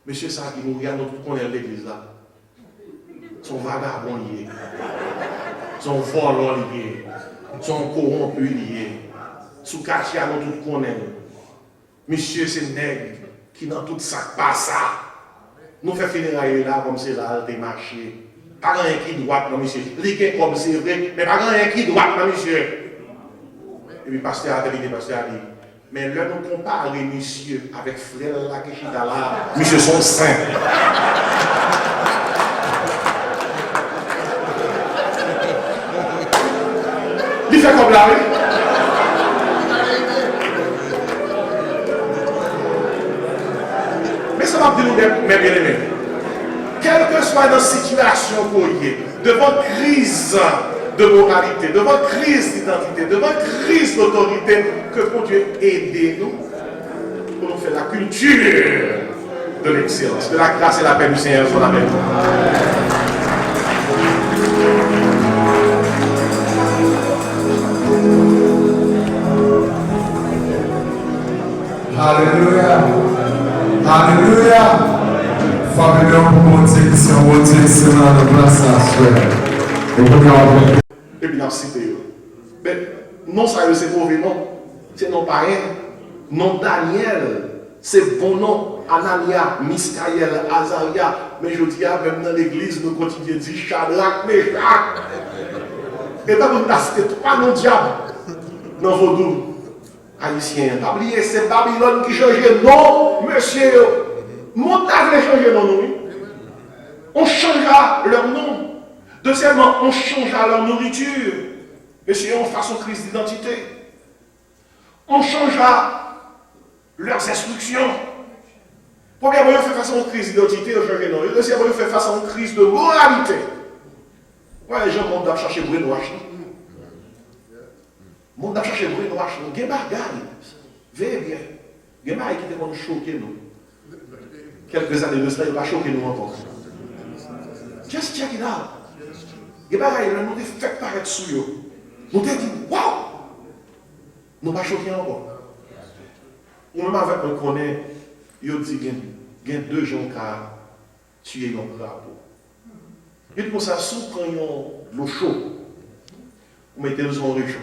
Monsieur ça qui mourit, nous connaissons l'église là. Son vagabond lié. Son volant lié. Son corrompu lié. Sous quartier, nous tout connaissons. Monsieur c'est nègre qui dans tout ça passe ça. Nous faisons funérailles là comme c'est là, des marchés. Pas rien qui droite, non monsieur. Les comme c'est vrai, mais pas rien qui droite, non monsieur. Et puis, pasteur a terminé, pasteur a dit, mais là, nous comparons monsieur avec frère là qui est là, monsieur son saint. Il fait comme là, oui. Mais ça va dire, mes bien-aimés, quelle que soit notre situation pour y est, devant crise de moralité, devant crise d'identité, devant crise d'autorité, que pour Dieu aider nous pour nous faire la culture de l'excellence. Que la grâce et la paix du Seigneur soient avec nous. Alléluia. Alléluia. Famille, pour monter, qui sont montés, c'est dans la place à et puis, il a cité. Mais non, ça c'est mauvais nom. C'est non pareil. Non Daniel, c'est bon nom. Anania, Miskaël, Azaria. Mais je dis, même dans l'église, nous continuons à dire Shadrach, Meshach. Et pas vous citer trois noms diable dans vos doux haïtiens. Pas oublier, c'est Babylone qui change de nom, monsieur. Montage les changer nos noms. On changera leur nom. Deuxièmement, on changera leur nourriture. Monsieur, on fasse une crise d'identité. On changera leurs instructions. Premièrement, on fait face à une crise d'identité, on change non. Deuxièmement, on fait face à une crise de moralité. Ouais, les gens vont chercher brainwash. Ils vont chercher brainwash. Il y a des bagailles. Veillez bien. Il y a des bagailles qui vont choquer nous. Quelques années de cela, il va choquer nous encore. Just check it out. Il y a des bagailles, nous avons fait paraître sous eux. Nous avons dit, waouh! Nous ne pas choquer encore. Ou même avec un connaît, il dit qu'il y a 2 gens qui ont tué un crapaud. Et pour ça, si vous prenez l'eau chaude, vous mettez le son réchaud,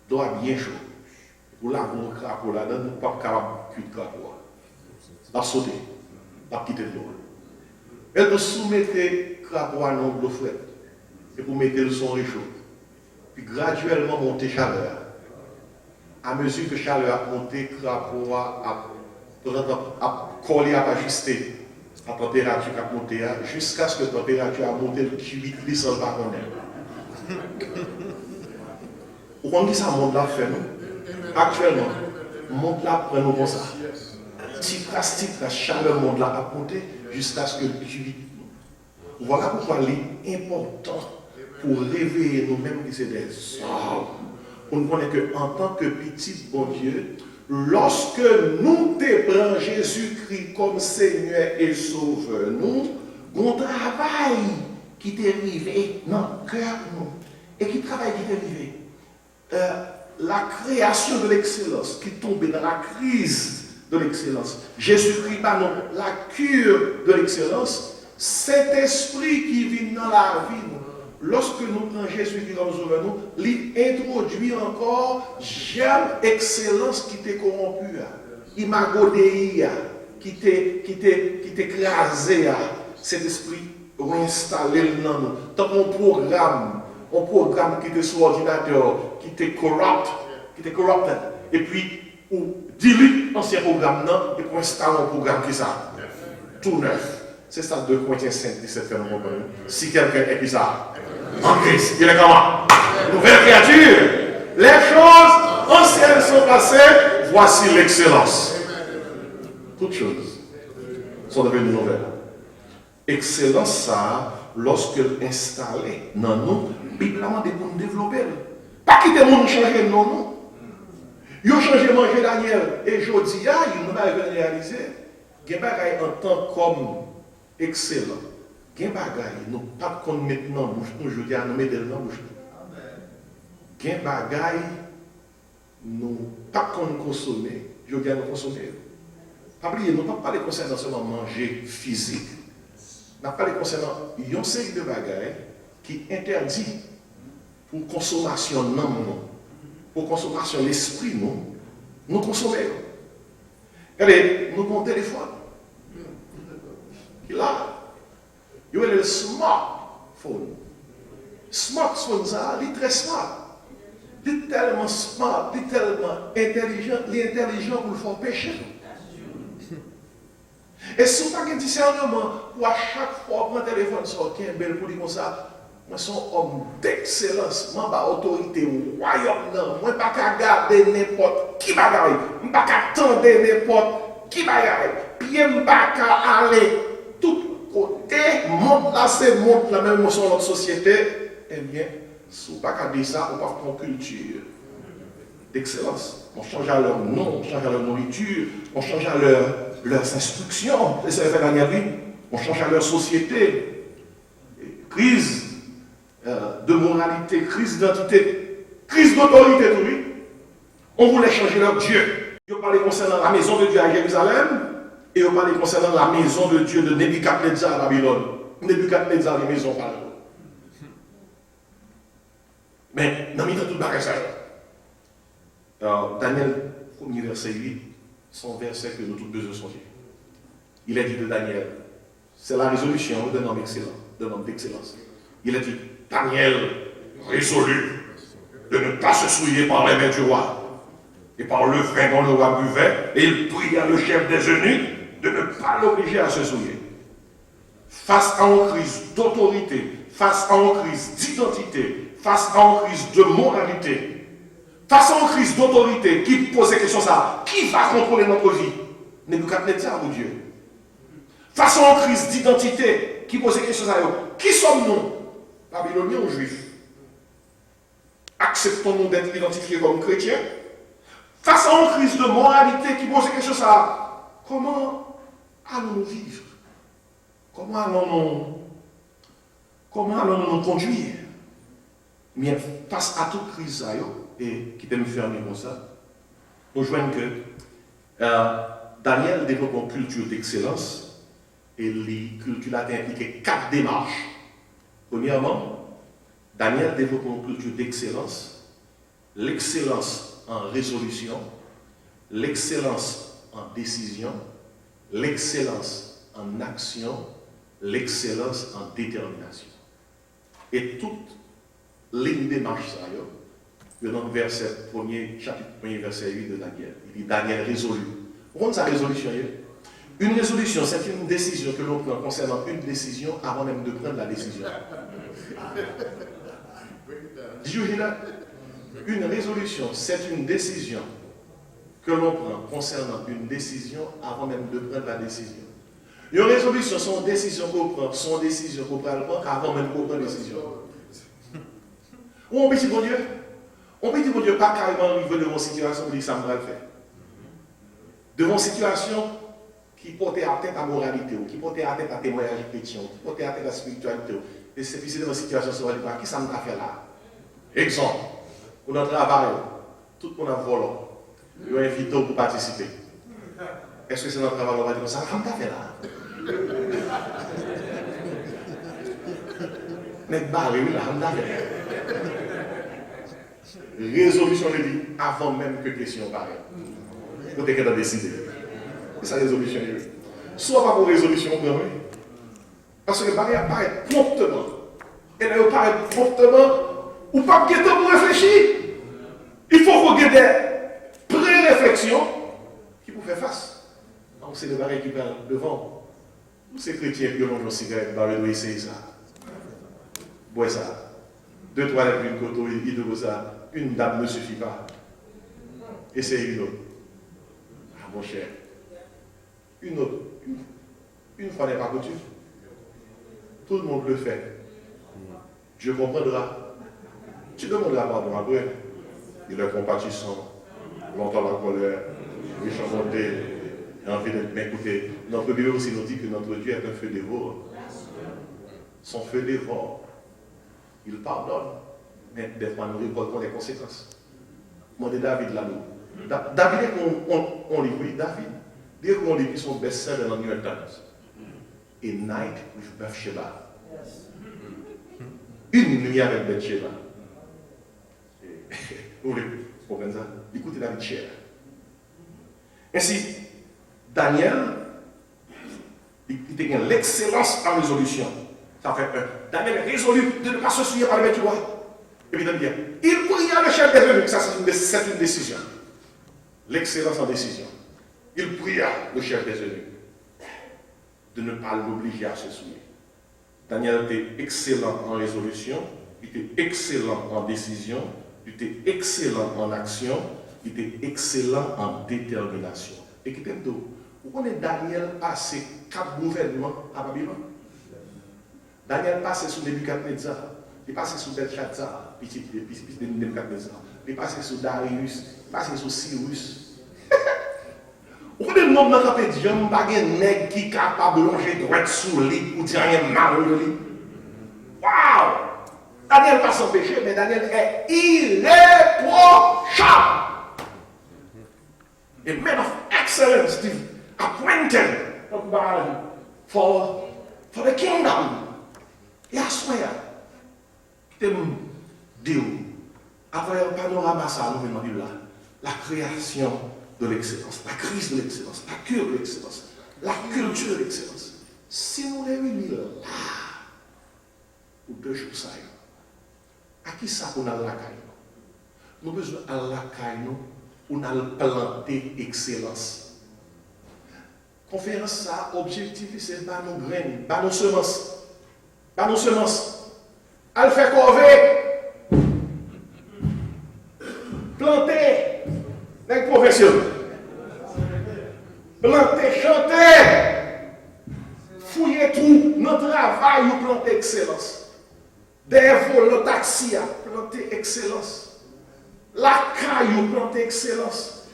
l'eau bien chaud. Vous lavez un crapaud là-dedans, vous n'êtes pas capable de cuire le crapaud. La sauter, la quitter de l'eau. Et vous soumettez le crapaud à l'eau fraîche. Et vous mettez le son réchaud. Puis graduellement monter chaleur. À mesure que chaleur a monté, le crapaud a collé, a ajusté la température a monté jusqu'à ce que la température a monté le cuit, il descend pas qu'on aime. Vous comprenez ça, le monde là fait nous? Actuellement, le monde là prend nous comme ça. Ticrasse, chaleur, le monde là a monté jusqu'à ce que le cuit. Voilà pourquoi il est important pour réveiller nous-mêmes qui c'est des hommes. On connaît qu'en tant que petit bon Dieu, lorsque nous te Jésus-Christ comme Seigneur et Sauveur, nous, on travail qui t'est arrivé dans le cœur nous. Et qui travaille qui t'est arrivé? La création de l'excellence qui tombe dans la crise de l'excellence. Jésus-Christ, la cure de l'excellence. Cet esprit qui vit dans la vie, lorsque nous prenons Jésus-Christ comme Sauveur, nous, il introduit encore j'aime excellence qui t'est corrompu, imagodéi, qui t'est écrasé, cet esprit réinstallé dans nous. Tant qu'on programme qui était sur l'ordinateur, qui était corrupt, et puis on dilute l'ancien programme et pour installer un programme qui ça, tout neuf. C'est ça 2 Corinthiens 5, 17 fait nous comprendre. Si quelqu'un est qui ça, en Christ, il est comment? Nouvelle créature. Les choses anciennes sont passées, voici l'excellence. Toutes choses sont devenues nouvelles. Excellence, ça, lorsque installée dans nous, biblement pour nous développer. Pas quitter le monde changer de non. Ils ont changé manger Daniel. Et je dis, ils n'ont pas réalisé. Il y a des en tant comme excellent. Il y a des bagailles, nous pas qu'on mette dans la bouche, nous je dis à nous mettre dans la bouche. Il y a des bagailles, nous pas qu'on consomme, je dis à nous consommer. Pas oublier, nous ne pas parler concernant seulement manger physique. Nous parlons concernant une série de bagailles qui interdit pour consommation non, pour consommation l'esprit, nous consommons. Regardez, nous avons un téléphone. Là, il y a le smartphone. Smartphone, ça, il est très smart. Il est tellement smart, il est tellement intelligent, il est intelligent pour le faire pécher. Et si vous n'avez pas de discernement, pour à chaque fois prendre un téléphone sorti, un bel pour dire comme ça, moi, je suis un homme d'excellence, moi, j'ai autorité royaume, moi, je ne peux pas garder n'importe qui bagaille, je ne peux pas attendre n'importe qui bagaille, puis je ne peux pas aller tout côté, monte là, c'est monte la même sur notre société, eh bien, si vous ne pouvez pas dire ça, on va faire une culture d'excellence. On change à leur nom, on change à leur nourriture, on change à leurs instructions, c'est ça fait dernière vie, on change à leur société. Crise de moralité, crise d'identité, crise d'autorité, tout oui. On voulait changer leur Dieu. Ils ont parlé concernant la maison de Dieu à Jérusalem, et on parlait concernant la maison de Dieu de Nebuchadnezzar à Babylone. Nebuchadnezzar, les maisons parlent. Mais, dans le milieu de tout le bagage, Daniel, 1er verset 8, son verset que nous tous besoin songer. Il a dit de Daniel, c'est la résolution d'un homme excellent, d'un homme d'excellence. Il a dit, Daniel résolu de ne pas se souiller par les mains du roi et par le vin dont le roi buvait, et il pria le chef des eunuques de ne pas l'obliger à se souiller. Face à une crise d'autorité, face à une crise d'identité, face à une crise de moralité, face à une crise d'autorité qui pose la question ça, qui va contrôler notre vie? Nebuchadnezzar ou Dieu? Face à une crise d'identité qui pose la question ça, qui sommes-nous? Babyloniens ou Juifs? Acceptons-nous d'être identifiés comme chrétiens? Face à une crise de moralité qui pose la question ça, comment allons-nous vivre? Comment allons-nous nous conduire? Mais face à toute crise, et qui peut me fermer comme ça, nous voyons que Daniel développe une culture d'excellence et la culture a impliqué 4 démarches. Premièrement, Daniel développe une culture d'excellence, l'excellence en résolution, l'excellence en décision, l'excellence en action, l'excellence en détermination. Et toute ligne de marche, ça, dans le verset chapitre 1er, verset 8 de Daniel. Il dit Daniel résolu. Pourquoi sa résolution? Une résolution, c'est une décision que l'on prend concernant une décision avant même de prendre la décision. Did you hear that? Une résolution, c'est une décision que l'on prend concernant une décision avant même de prendre la décision. Une résolution, son décision qu'on prend, son décision qu'on prend avant même qu'on prenne la décision. Ou on petit bon Dieu? On petit bon Dieu pas carrément arriver devant une situation où il dit ça me va le faire. Devant une situation qui portait à tête à la moralité, qui portait à tête à témoignage chrétien, qui portait à tête à la spiritualité. Et c'est puis c'est dans une situation où on dit qui ça me va faire là? Exemple, on a travail, tout le monde a volé. Ils ont invité pour participer. Est-ce que c'est notre travail? On va dire ça me va faire là? Mais barré, oui, là, on va faire. Résolution, je dis, avant même que question pareille. Vous avez qu'à décider. C'est ça, résolution. Soit pas pour résolution, parce que barrière paraît promptement. Et là, il paraît promptement, ou pas de temps pour réfléchir. Il faut qu'on ait des pré-réflexions qui vous fait face. Donc, c'est le barrière qui parle devant. Tous ces chrétiens qui ont une cigarette, barrière, oui, c'est ça. Bois ça. 2, 3 lettres, une coteau, il dit ça. Une dame ne suffit pas. Essayez une autre. Ah, mon cher. Une autre. Une fois n'est pas coutume. Tout le monde le fait. Dieu comprendra. Tu demanderas pardon après. Il est compatissant. Longtemps la colère. Méchant monté. Et envie d'être. Mais écoutez, notre Bible aussi nous dit que notre Dieu est un feu dévoreur. Son feu dévore. Il pardonne. Mais des fois, nous récoltons les conséquences. Moi, de David là-haut. David, on lit, oui, David. Dès qu'on lit son best-seller dans le New York Times. A Night with Bathsheba. Une nuit avec Bathsheba. Vous comprenez ça? Écoutez David Cher. Ainsi, Daniel, il a l'excellence en résolution. Ça fait un. Daniel est résolu de ne pas se souiller par le maître du roi. Évidemment bien. Il pria le chef des eunuques, ça c'est une décision. L'excellence en décision. Il pria le chef des eunuques de ne pas l'obliger à se souiller. Daniel était excellent en résolution, il était excellent en décision, il était excellent en action, il était excellent en détermination. Et qui t'aime tout. Vous connaissez Daniel passé 4 gouvernements à Babylone? Daniel passé sous Nebuchadnezzar, il passé sous Belshazzar, petit Nebuchadnezzar, il passé sous Darius, il passé sous Cyrus. Vous connaissez le nombre de gens qui ont des nègres qui sont capables de longer droit sous le lit ou dire rien mal de lit. Waouh! Daniel pas sans péché, mais Daniel est irréprochable. A man of excellence, appointed for the kingdom. Et I swear, Dieu, à travers le panorama, ça nous demande là, la création de l'excellence, la crise de l'excellence, la cure de l'excellence, la culture de l'excellence. Si nous réunissons là, pour 2 jours, ça y est, à qui ça qu'on a la caille? Nous avons besoin de la caille, on a planté excellence. Conférence, ça, objectif, c'est pas nos graines, pas nos semences. Pas nos semences. Elle fait corvée. Planter. Les professionnels. Planter, chanter. Fouiller tout. Notre travail, nous planter excellence. Des vols, le taxi, planter excellence. La caille, nous planter excellence.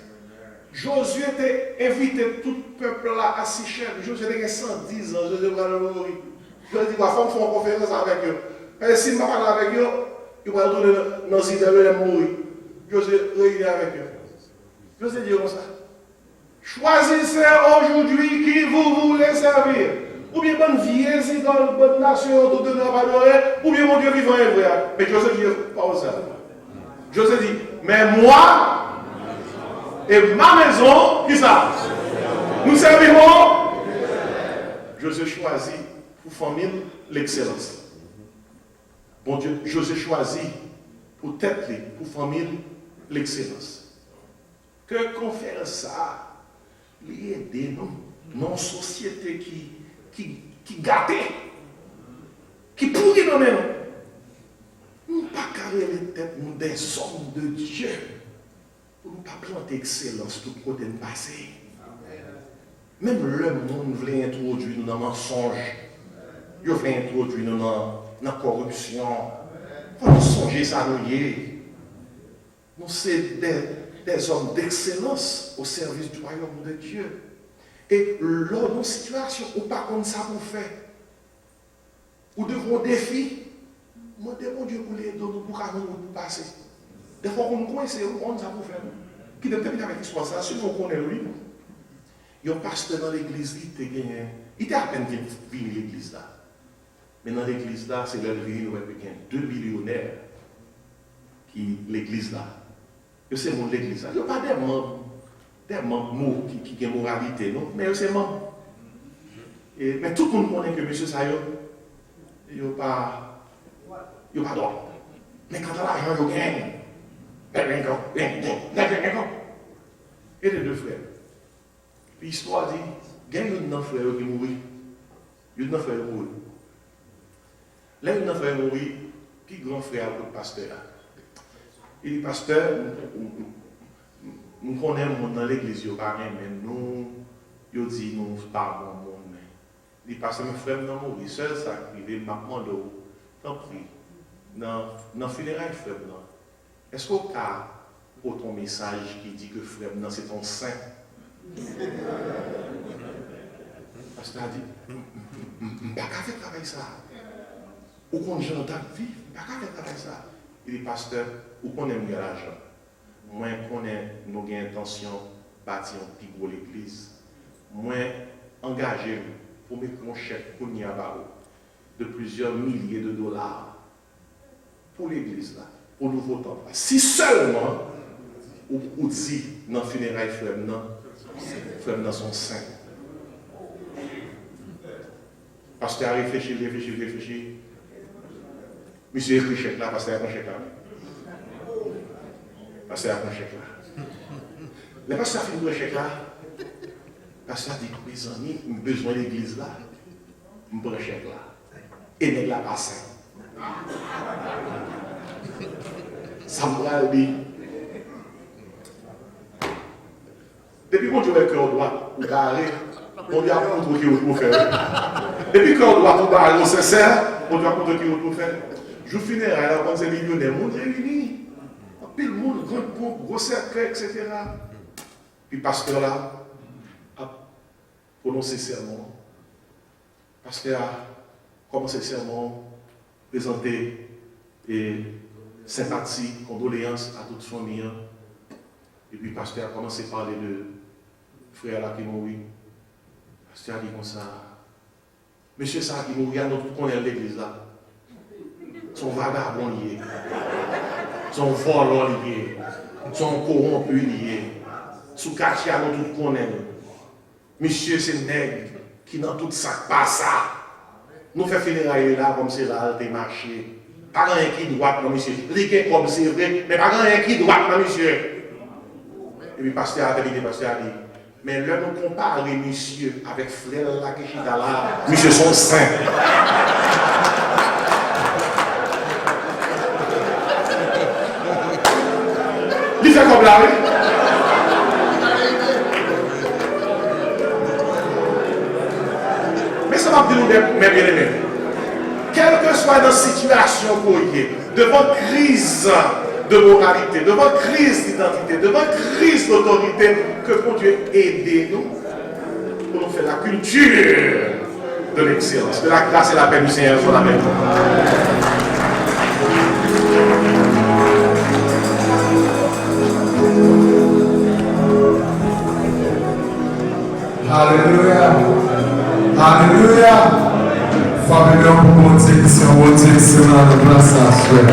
Josué était invité tout le peuple là à Sichem. Josué avait 110 ans. Josué va le mourir. Je dis, il faut faire une conférence avec eux. Et si je parle avec eux, il va retourner dans les idées de mourir. Josué réunir avec eux. Josué dit comme ça. Choisissez aujourd'hui qui vous voulez servir. Ou bien bonne vieille idole, bonne nation, tout de nous adorer, ou bien mon Dieu vivant et vrai. Mais Josué dit pas ça. Josué dit, mais moi et ma maison, qui ça? Nous servirons. Josué choisit pour famille l'excellence. Bon Dieu, Josué choisit pour tête, pour famille l'excellence. Que conférence ça, l'aider nous. Non, société qui gâte, qui pourrit nous-mêmes. Nous ne pouvons pas carrer les têtes des hommes de Dieu pour ne pas planter excellence tout côté de passé. Même le monde voulait introduire nous dans le mensonge. Il voulait introduire nous dans la corruption. Il faut songer ça nous y est. Nous sommes des hommes d'excellence au service du royaume de Dieu. Et lors de nos situations, ou pas comme ça pour faire, ou devant des défis, moi demande Dieu pour les donner pour passer. Des fois, on coince, on ça pour faire. Qui devait terminer avec l'histoire, ça, si on connaît lui. Il y a un pasteur dans l'église, il était à peine venu l'église là. Mais dans l'église là, c'est leur vie, il y a 2 millionnaires qui l'église là. C'est mon l'église là. Il n'y a pas des membres qui ont moralité, non? Mais c'est membres. Mais tout le monde connaît que M. Sayo, il n'y a pas droit. Mais quand l'argent, il gagne. Et les 2 frères. Puis l'histoire dit, il y a un frère qui mourit. Il y a un frère qui mourit. Là, il y a un frère qui mourit, qui grand frère le pasteur. Il dit, pasteur, nous connaissons dans l'église, mais nous, il dit, nous ne sommes pas bon monde. Il dit, pasteur, mes frères n'ont mouru. Seul ça, il m'a demandé, tant pis, dans le funérail, frère, est-ce qu'on a ton message qui dit que frère, c'est ton saint? Le pasteur a dit, je ne peux pas faire travailler ça. Ou qu'on j'ai dans ta vie, je ne peux pas faire travailler ça. Il dit, pasteur, ou qu'on aime l'argent. Moi, qu'on nous avons intention de bâtir un petit gros l'église. Moi, engagé pour mettre un chèque pour de plusieurs milliers de dollars pour l'église là, pour nouveau temple. Si seulement, ou dit dans le funérail frère dans son sein. Pasteur a réfléchi. Monsieur écrit chèque là, pasteur a un chèque là. Pasteur a un chèque là. Le pasteur a fini le chèque là. Pasteur a dit, mes amis, j'ai besoin de l'église là. Je prends le chèque là. Et n'est là pas saint. Ça me dit. Depuis qu'on dit qu'on doit garder, on doit montrer qu'il faut faire. Depuis qu'on doit tout barrer au sincère, on doit montrer qu'il faut faire. Je finirai là, quand c'est millionnaire, le monde réuni. Puis le monde, gros cercle, etc. Puis pasteur là, a prononcé serment. Pasteur a commencé le serment, présenté sympathie, condoléances à toute famille. Et puis pasteur a commencé à parler de frère là qui mourit. Pasteur a dit comme ça, monsieur ça qui mourit, il y a notre connaît l'église là. Son vagabond lié, son volant lié, son corrompu lié, sous quartier à nous tout connaît. Monsieur c'est nègre qui dans tout ça passe ça. Nous fait funérailles là comme c'est là, des marchés. Pas rien qui doit, non monsieur. Les comme c'est vrai, mais pas rien qui doit, non monsieur. Et puis pasteur a terminé, pasteur a dit, mais là nous comparer monsieur avec frère là qui est là, monsieur son saint. Il fait comme là, oui. Mais ça va dire, mes bien-aimés, quelle que soit notre situation pour y devant crise de moralité, devant crise d'identité, devant crise d'autorité, que pour Dieu aider nous pour nous faire la culture de l'excellence. Que la grâce et la paix du Seigneur soient la même. Alléluia. Alléluia. Famille, pour mon Dieu qui sont montés sur la place à soi.